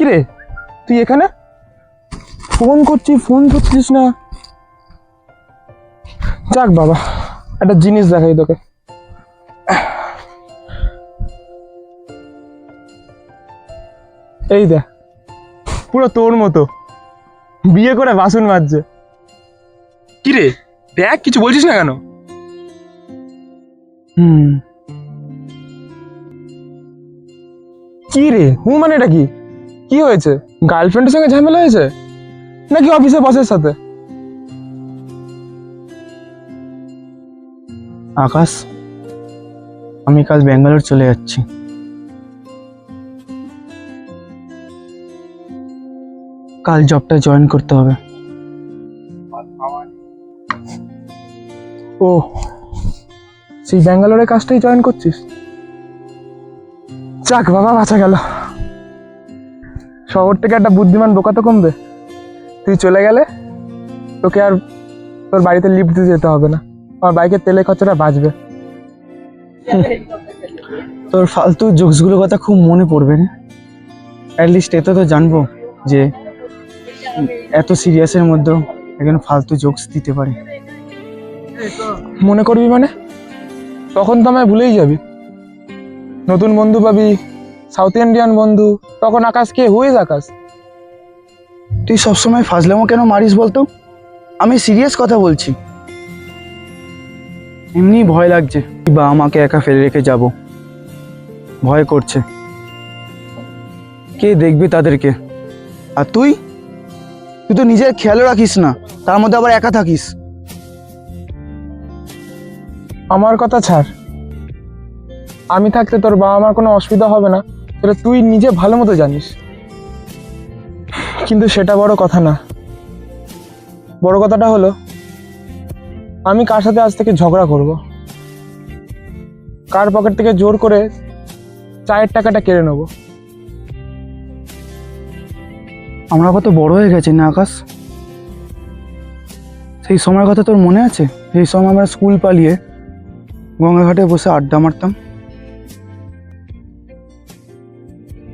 কিরে তুই এখানে? ফোন করছি, ফোন ধরছিস না। যাক বাবা, একটা জিনিস দেখাই তোকে। এই দেখ, পুরো তোর মতো বিয়ে করে বাসন মাজছে। কিরে দেখ, কিছু বলছিস না কেন? কি রে মানে এটা কি? কি হয়েছে? গার্লফ্রেন্ডের সঙ্গে ঝামেলা হয়েছে নাকি অফিসে বসের সাথে? আকাশ, আমি কাল ব্যাঙ্গালোর চলে যাচ্ছি। কাল জবটা জয়েন করতে হবে। ও, সেই ব্যাঙ্গালোরের কাজটাই জয়েন করছিস? যাক বাবা, বাঁচা গেল। শহর থেকে একটা বুদ্ধিমান বোকা তো কমবে। তুই চলে গেলে তোকে আর তোর বাড়িতে লিফট দিতে যেতে হবে না, আমার বাইকের তেলের খরচাটা বাঁচবে। তোর ফালতু জোকসগুলোর কথা খুব মনে পড়বে না? অ্যাটলিস্ট এত তো জানবো যে এত সিরিয়াসের মধ্যেও এখন ফালতু জোকস দিতে পারে। মনে করবি মানে? তখন তো আমায় ভুলেই যাবি। নতুন বন্ধু পাবি, সাউথ ইন্ডিয়ান বন্ধু, তখন আকাশ কে হুইজ আকাশ। তুই সবসময় ফাজলামো কেন মারিস বলতো? আমি সিরিয়াস কথা বলছি। এমনি ভয় লাগছে, বা আমাকে একা ফেলে রেখে যাব, ভয় করছে। কে দেখবে তাদেরকে? আর তুই তো নিজের খেয়ালও রাখিস না, তার মধ্যে আবার একা থাকিস। আমার কথা ছাড়, আমি থাকতে তোর বাবা মার কোনো অসুবিধা হবে না, সেটা তুই নিজে ভালো মতো জানিস। কিন্তু সেটা বড় কথা না। বড় কথাটা হলো, আমি কার সাথে আজ থেকে ঝগড়া করব, কার পকেট থেকে জোর করে চায়ের টাকাটা কেড়ে নেব। আমরা কত বড় হয়ে গেছি না আকাশ? সেই সময়ের কথা তোর মনে আছে? সেই সময় আমরা স্কুল পালিয়ে গঙ্গাঘাটে বসে আড্ডা মারতাম।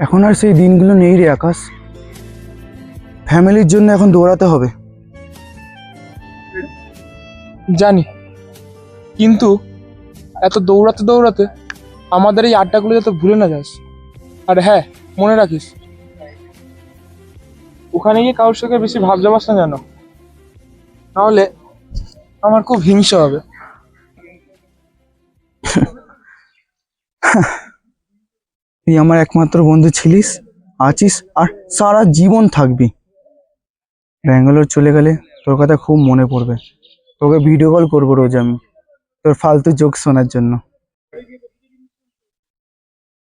এখন আর সেই দিনগুলো নেই রে আকাশ। ফ্যামিলির জন্য এখন দৌড়াতে হবে। জানি, কিন্তু এত দৌড়াতে দৌড়াতে আমাদের এই আড্ডাগুলো যাতে ভুলে না যাস। আর হ্যাঁ, মনে রাখিস, ওখানে গিয়ে কারোর সঙ্গে বেশি ভাব জমাস না যেন, নাহলে আমার খুব হিংসা হবে। তুই আমার একমাত্র বন্ধু ছিলিস, আছিস, আর সারা জীবন থাকবি। ব্যাঙ্গালোর চলে গেলে তোর কথা খুব মনে পড়বে। তোকে ভিডিও কল করবো রোজ আমি, তোর ফালতু জোক শোনার জন্য।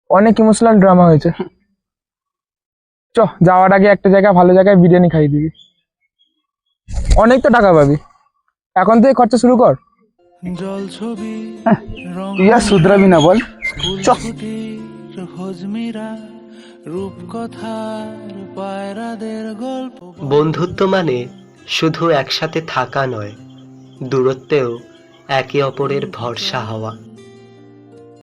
অনেক ইমোশনাল ড্রামা হয়েছে। চ, যাওয়ার আগে একটা জায়গা, ভালো জায়গায় বিরিয়ানি খাইয়ে দিবি। অনেক তো টাকা পাবি, এখন থেকে খরচা শুরু কর। তুই আর শুধরাবি না বল? চ। বন্ধুত্ব মানে শুধু একসাথে থাকা নয়, দূরত্বেও একে অপরের ভরসা হওয়া।